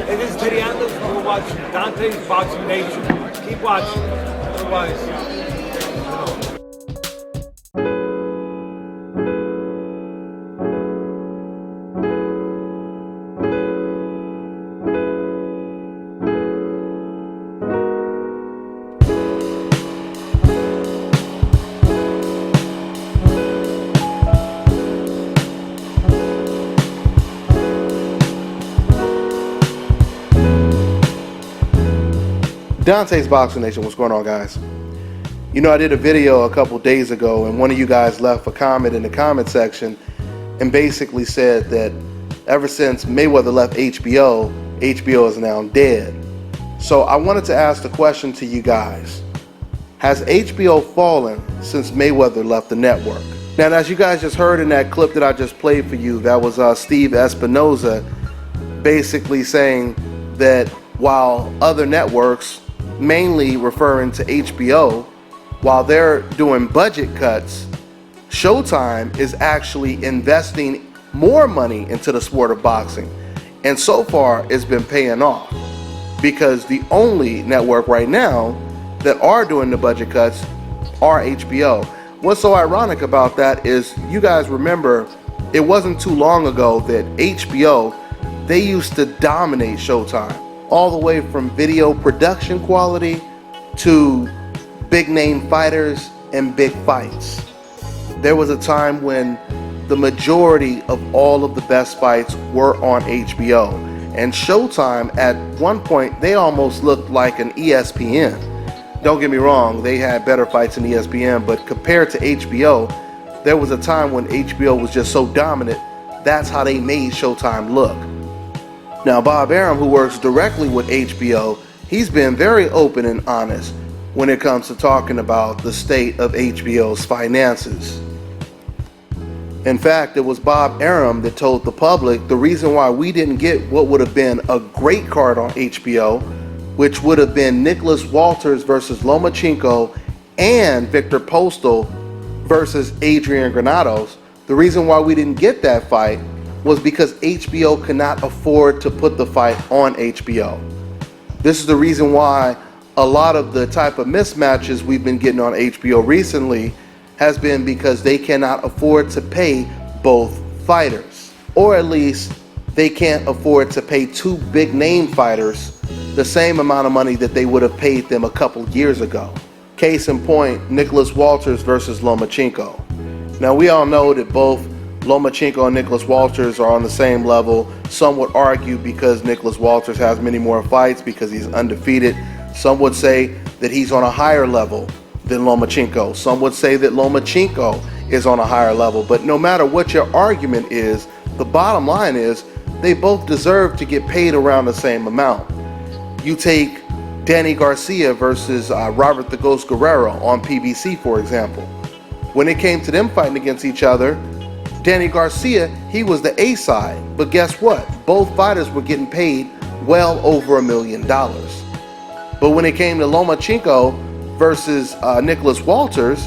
Hey, this is Teddy Atlas. We're watching Dante's Boxing Nation. Keep watching. Otherwise, Dante's Boxing Nation, what's going on, guys? You know, I did a video a couple days ago, and one of you guys left a comment in the comment section and basically said that ever since Mayweather left HBO, HBO is now dead. So I wanted to ask the question to you guys. Has HBO fallen since Mayweather left the network? Now, as you guys just heard in that clip that I just played for you, that was Steve Espinoza basically saying that while other networks, mainly referring to HBO, while they're doing budget cuts, Showtime is actually investing more money into the sport of boxing. And so far, it's been paying off, because the only network right now that are doing the budget cuts are HBO. What's so ironic about that is, you guys remember, it wasn't too long ago that HBO, they used to dominate Showtime, all the way from video production quality to big name fighters and big fights. There was a time when the majority of all of the best fights were on HBO, and Showtime at one point, they almost looked like an ESPN. Don't get me wrong, they had better fights than ESPN, but compared to HBO, there was a time when HBO was just so dominant. That's how they made Showtime look. Now, Bob Arum, who works directly with HBO, he's been very open and honest when it comes to talking about the state of HBO's finances. In fact, it was Bob Arum that told the public the reason why we didn't get what would have been a great card on HBO, which would have been Nicholas Walters versus Lomachenko and Victor Postal versus Adrian Granados. The reason why we didn't get that fight was because HBO could not afford to put the fight on HBO. This is the reason why a lot of the type of mismatches we've been getting on HBO recently has been because they cannot afford to pay both fighters. Or at least they can't afford to pay two big name fighters the same amount of money that they would have paid them a couple years ago. Case in point, Nicholas Walters versus Lomachenko. Now, we all know that both Lomachenko and Nicholas Walters are on the same level. Some would argue because Nicholas Walters has many more fights because he's undefeated. Some would say that he's on a higher level than Lomachenko. Some would say that Lomachenko is on a higher level. But no matter what your argument is, the bottom line is they both deserve to get paid around the same amount. You take Danny Garcia versus Robert the Ghost Guerrero on PBC, for example. When it came to them fighting against each other, Danny Garcia, he was the A side, but guess what? Both fighters were getting paid well over $1 million. But when it came to Lomachenko versus Nicholas Walters,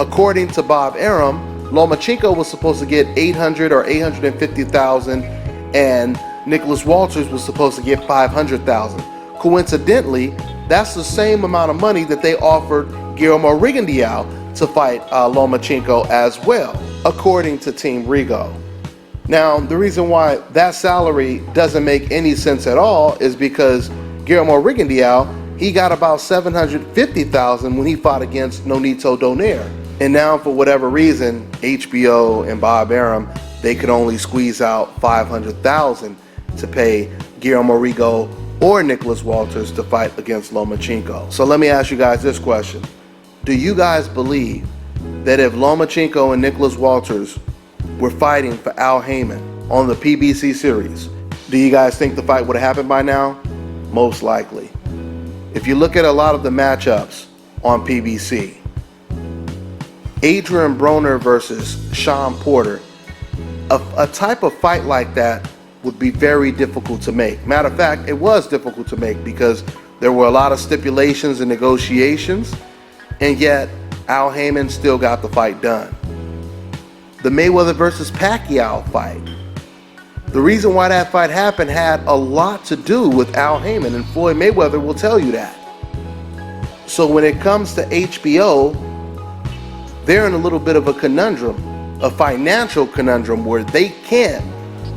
according to Bob Arum, Lomachenko was supposed to get $800,000 or $850,000, and Nicholas Walters was supposed to get $500,000. Coincidentally, that's the same amount of money that they offered Guillermo Rigondeaux to fight Lomachenko as well, according to Team Rigo. Now, the reason why that salary doesn't make any sense at all is because Guillermo Rigondeaux, he got about $750,000 when he fought against Nonito Donaire. And now, for whatever reason, HBO and Bob Arum, they could only squeeze out $500,000 to pay Guillermo Rigo or Nicholas Walters to fight against Lomachenko. So let me ask you guys this question. Do you guys believe that if Lomachenko and Nicholas Walters were fighting for Al Haymon on the PBC series, do you guys think the fight would have happened by now? Most likely. If you look at a lot of the matchups on PBC, Adrian Broner versus Sean Porter, a type of fight like that would be very difficult to make. Matter of fact, it was difficult to make because there were a lot of stipulations and negotiations, and yet Al Haymon still got the fight done. The Mayweather versus Pacquiao fight, The reason why that fight happened had a lot to do with Al Heyman, and Floyd Mayweather will tell you that. So when it comes to HBO, they're in a little bit of a conundrum, a financial conundrum, where they can't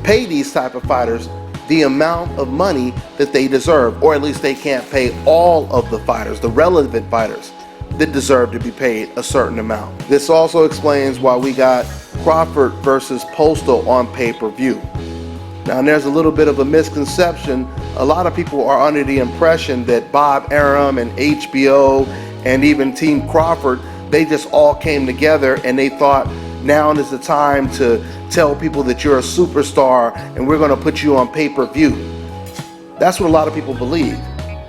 pay these type of fighters the amount of money that they deserve, or at least they can't pay all of the fighters, the relevant fighters that deserve to be paid a certain amount. This also explains why we got Crawford versus Postal on pay-per-view. Now, there's a little bit of a misconception. A lot of people are under the impression that Bob Arum and HBO and even Team Crawford, they just all came together and they thought now is the time to tell people that you're a superstar and we're going to put you on pay-per-view. That's what a lot of people believe.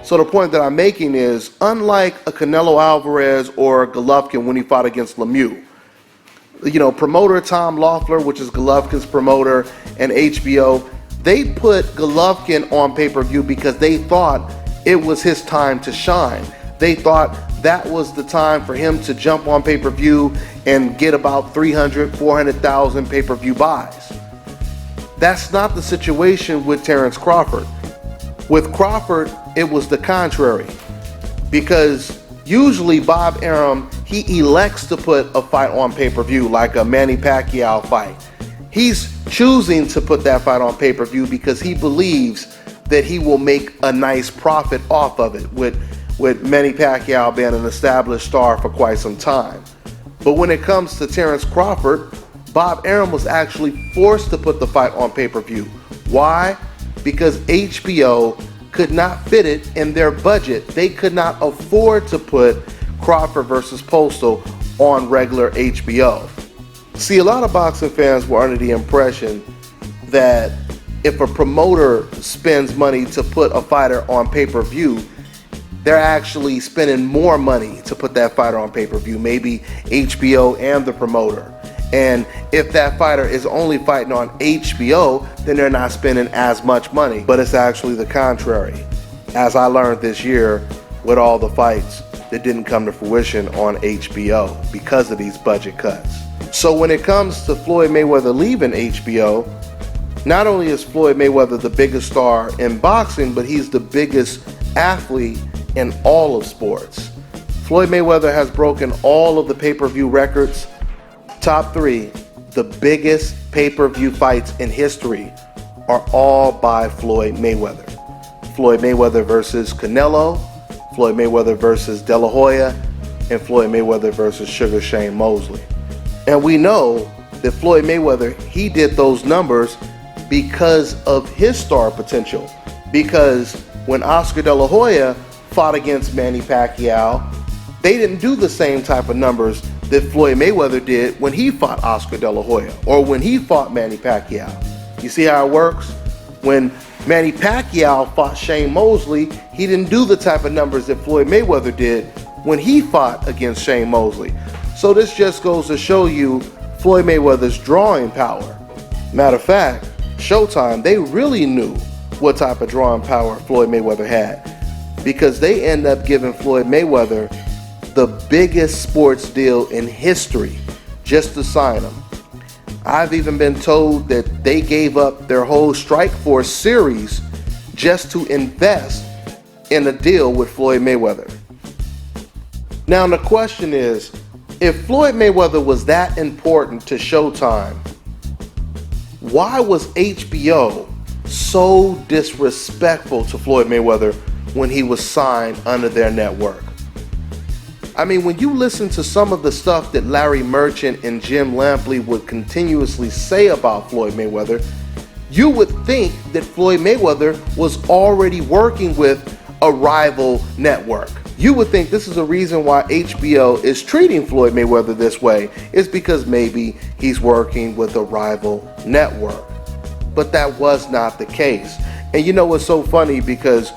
So the point that I'm making is, unlike a Canelo Alvarez or Golovkin when he fought against Lemieux, promoter Tom Loeffler, which is Golovkin's promoter, and HBO, they put Golovkin on pay-per-view because they thought it was his time to shine. They thought that was the time for him to jump on pay-per-view and get about 300,000, 400,000 pay-per-view buys. That's not the situation with Terence Crawford. With Crawford, it was the contrary, because usually Bob Arum, he elects to put a fight on pay-per-view, like a Manny Pacquiao fight. He's choosing to put that fight on pay-per-view because he believes that he will make a nice profit off of it, with Manny Pacquiao being an established star for quite some time. But when it comes to Terence Crawford, Bob Arum was actually forced to put the fight on pay-per-view. Why? Because HBO could not fit it in their budget. They could not afford to put Crawford versus Postal on regular HBO. See, a lot of boxing fans were under the impression that if a promoter spends money to put a fighter on pay-per-view, they're actually spending more money to put that fighter on pay-per-view, maybe HBO and the promoter. And if that fighter is only fighting on HBO, then they're not spending as much money. But it's actually the contrary, as I learned this year with all the fights that didn't come to fruition on HBO because of these budget cuts. So when it comes to Floyd Mayweather leaving HBO, not only is Floyd Mayweather the biggest star in boxing, but he's the biggest athlete in all of sports. Floyd Mayweather has broken all of the pay-per-view records. Top 3, the biggest pay-per-view fights in history are all by Floyd Mayweather. Floyd Mayweather versus Canelo, Floyd Mayweather versus De La Hoya, and Floyd Mayweather versus Sugar Shane Mosley. And we know that Floyd Mayweather, he did those numbers because of his star potential. Because when Oscar De La Hoya fought against Manny Pacquiao, they didn't do the same type of numbers that Floyd Mayweather did when he fought Oscar De La Hoya or when he fought Manny Pacquiao. You see how it works? When Manny Pacquiao fought Shane Mosley, he didn't do the type of numbers that Floyd Mayweather did when he fought against Shane Mosley. So this just goes to show you Floyd Mayweather's drawing power. Matter of fact, Showtime, they really knew what type of drawing power Floyd Mayweather had, because they end up giving Floyd Mayweather the biggest sports deal in history just to sign him. I've even been told that they gave up their whole Strikeforce series just to invest in a deal with Floyd Mayweather. Now the question is, if Floyd Mayweather was that important to Showtime, why was HBO so disrespectful to Floyd Mayweather when he was signed under their network? I mean, when you listen to some of the stuff that Larry Merchant and Jim Lampley would continuously say about Floyd Mayweather, you would think that Floyd Mayweather was already working with a rival network. You would think this is a reason why HBO is treating Floyd Mayweather this way, is because maybe he's working with a rival network. But that was not the case. And you know what's so funny, because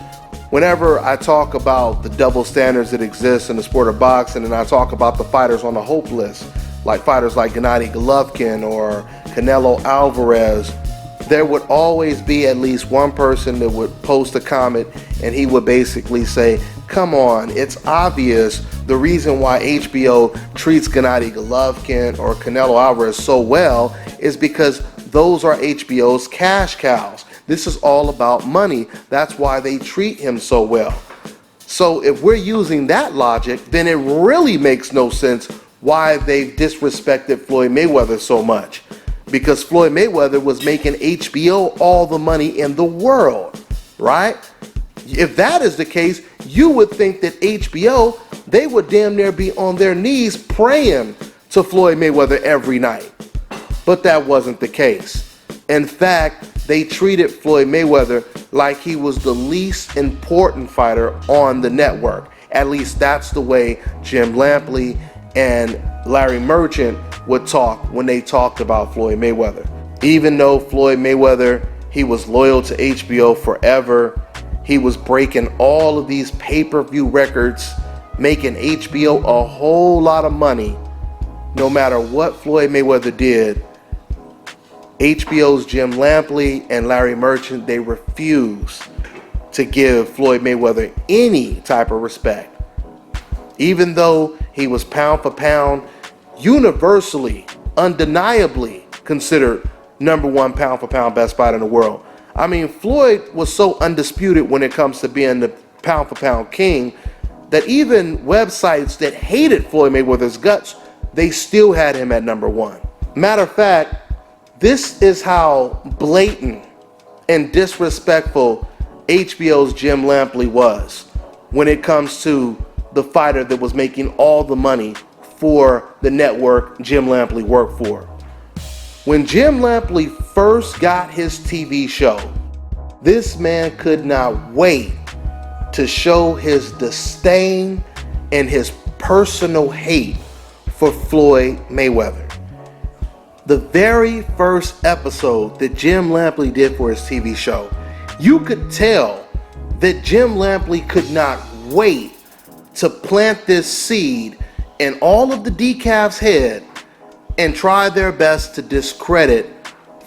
whenever I talk about the double standards that exist in the sport of boxing, and I talk about the fighters on the hope list, like fighters like Gennady Golovkin or Canelo Alvarez, there would always be at least one person that would post a comment and he would basically say, come on, it's obvious the reason why HBO treats Gennady Golovkin or Canelo Alvarez so well is because Those are HBO's cash cows. This is all about money. That's why they treat him so well. So if we're using that logic, then it really makes no sense why they've disrespected Floyd Mayweather so much. Because Floyd Mayweather was making HBO all the money in the world, right? If that is the case, you would think that HBO, they would damn near be on their knees praying to Floyd Mayweather every night. But that wasn't the case. In fact, they treated Floyd Mayweather like he was the least important fighter on the network. At least that's the way Jim Lampley and Larry Merchant would talk when they talked about Floyd Mayweather. Even though Floyd Mayweather, he was loyal to HBO forever, he was breaking all of these pay-per-view records, making HBO a whole lot of money. No matter what Floyd Mayweather did, HBO's Jim Lampley and Larry Merchant, they refused to give Floyd Mayweather any type of respect. Even though he was pound for pound, universally, undeniably considered #1 pound for pound best fighter in the world. I mean, Floyd was so undisputed when it comes to being the pound for pound king that even websites that hated Floyd Mayweather's guts, they still had him at #1. Matter of fact, this is how blatant and disrespectful HBO's Jim Lampley was when it comes to the fighter that was making all the money for the network Jim Lampley worked for. When Jim Lampley first got his TV show, this man could not wait to show his disdain and his personal hate for Floyd Mayweather. The very first episode that Jim Lampley did for his TV show, you could tell that Jim Lampley could not wait to plant this seed in all of the decaf's head and try their best to discredit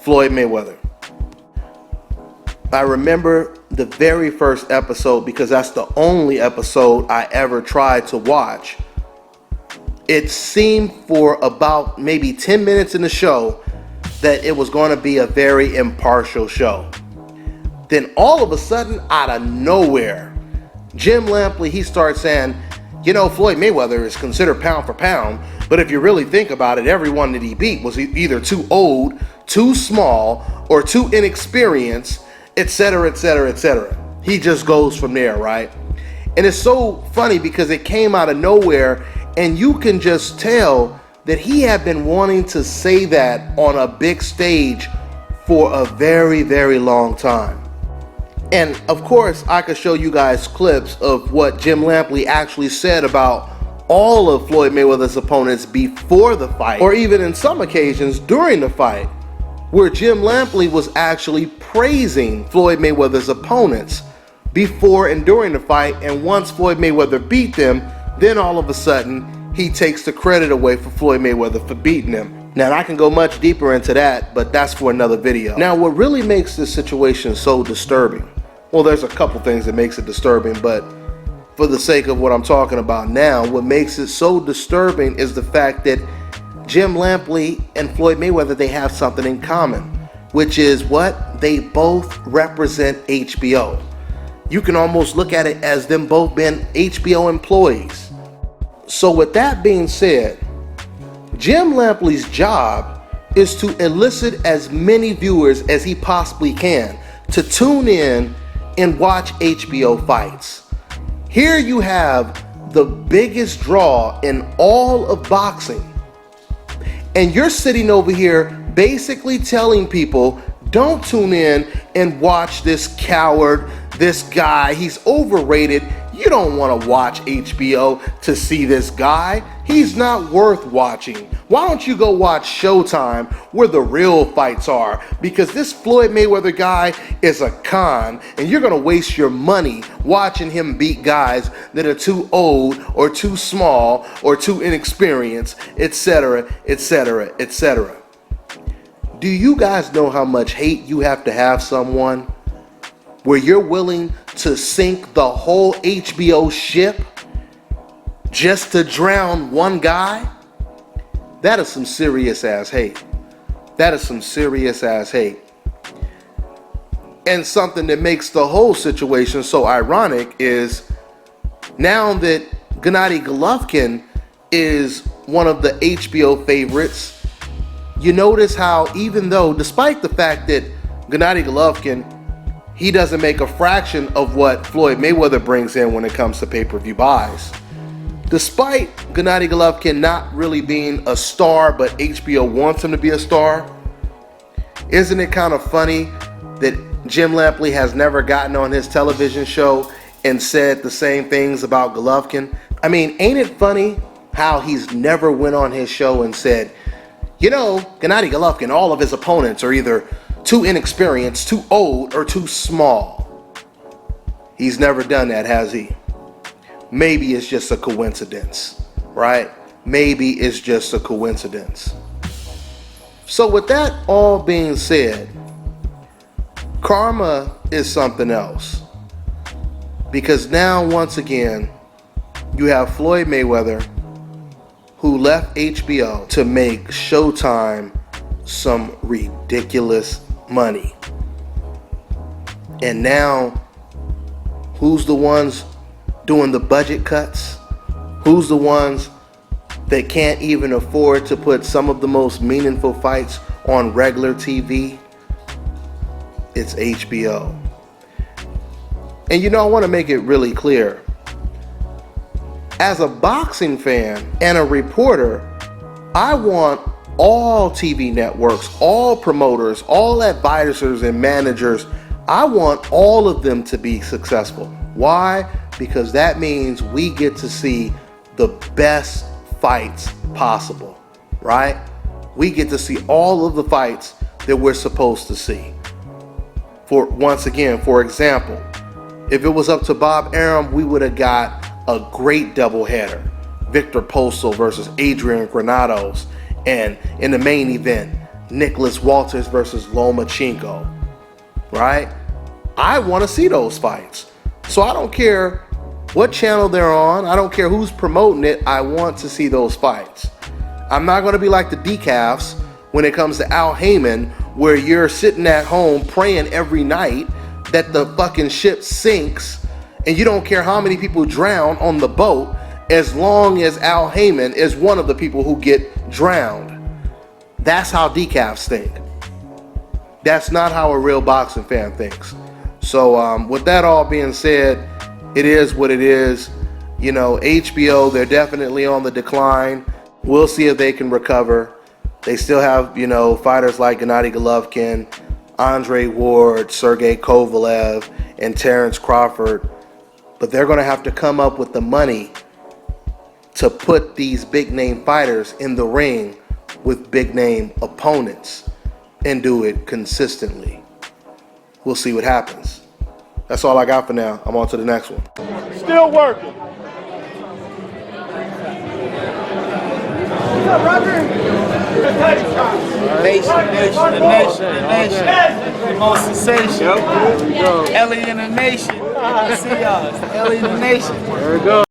Floyd Mayweather. I remember the very first episode because that's the only episode I ever tried to watch. It seemed for about maybe 10 minutes in the show that it was going to be a very impartial show. Then all of a sudden, out of nowhere, Jim Lampley, he starts saying, you know, Floyd Mayweather is considered pound for pound, but if you really think about it, everyone that he beat was either too old, too small, or too inexperienced, etc., etc., etc. He just goes from there, right? And it's so funny because it came out of nowhere, and you can just tell that he had been wanting to say that on a big stage for a very, very long time. And of course, I could show you guys clips of what Jim Lampley actually said about all of Floyd Mayweather's opponents before the fight, or even in some occasions during the fight, where Jim Lampley was actually praising Floyd Mayweather's opponents before and during the fight, and once Floyd Mayweather beat them, then all of a sudden he takes the credit away for Floyd Mayweather for beating him. Now, I can go much deeper into that, but that's for another video. Now, what really makes this situation so disturbing, well, there's a couple things that makes it disturbing, but for the sake of what I'm talking about now, what makes it so disturbing is the fact that Jim Lampley and Floyd Mayweather, they have something in common, which is what? They both represent HBO. You can almost look at it as them both being HBO employees. So with that being said, Jim Lampley's job is to elicit as many viewers as he possibly can to tune in and watch HBO fights. Here you have the biggest draw in all of boxing, and you're sitting over here basically telling people, don't tune in and watch this coward, this guy, he's overrated. You don't want to watch HBO to see this guy. He's not worth watching. Why don't you go watch Showtime where the real fights are? Because this Floyd Mayweather guy is a con, and you're going to waste your money watching him beat guys that are too old or too small or too inexperienced, etc., etc., etc. Do you guys know how much hate you have to have someone where you're willing to sink the whole HBO ship just to drown one guy? That is some serious ass hate. That is some serious ass hate. And something that makes the whole situation so ironic is now that Gennady Golovkin is one of the HBO favorites, you notice how even though, despite the fact that Gennady Golovkin, he doesn't make a fraction of what Floyd Mayweather brings in when it comes to pay-per-view buys. Despite Gennady Golovkin not really being a star, but HBO wants him to be a star, isn't it kind of funny that Jim Lampley has never gotten on his television show and said the same things about Golovkin? I mean, ain't it funny how he's never went on his show and said, you know, Gennady Golovkin, all of his opponents are either too inexperienced, too old, or too small. He's never done that, has he? Maybe it's just a coincidence, right? Maybe it's just a coincidence. So with that all being said, karma is something else. Because now, once again, you have Floyd Mayweather, who left HBO to make Showtime some ridiculous money. And now, who's the ones doing the budget cuts? Who's the ones that can't even afford to put some of the most meaningful fights on regular TV? It's HBO. And you know, I want to make it really clear. As a boxing fan and a reporter, I want all TV networks, all promoters, all advisors and managers, I want all of them to be successful. Why? Because that means we get to see the best fights possible, right? We get to see all of the fights that we're supposed to see. Once again, for example, if it was up to Bob Arum, we would have got a great doubleheader. Victor Postol versus Adrian Granados. And in the main event, Nicholas Walters versus Lomachenko. Right? I want to see those fights. So I don't care what channel they're on. I don't care who's promoting it. I want to see those fights. I'm not going to be like the decafs when it comes to Al Heyman, where you're sitting at home praying every night that the fucking ship sinks and you don't care how many people drown on the boat as long as Al Heyman is one of the people who get drowned. That's how decafs think. That's not how a real boxing fan thinks. So with that all being said, it is what it is. You know, HBO, they're definitely on the decline. We'll see if they can recover. They still have, you know, fighters like Gennady Golovkin, Andre Ward, Sergey Kovalev, and Terrence Crawford. But they're going to have to come up with the money to put these big name fighters in the ring with big name opponents and do it consistently. We'll see what happens. That's all I got for now. I'm on to the next one. Still working. What's up, Roger? The most sensational. Ellie in the nation. I see y'all. It's the Ellie in the nation. There we go.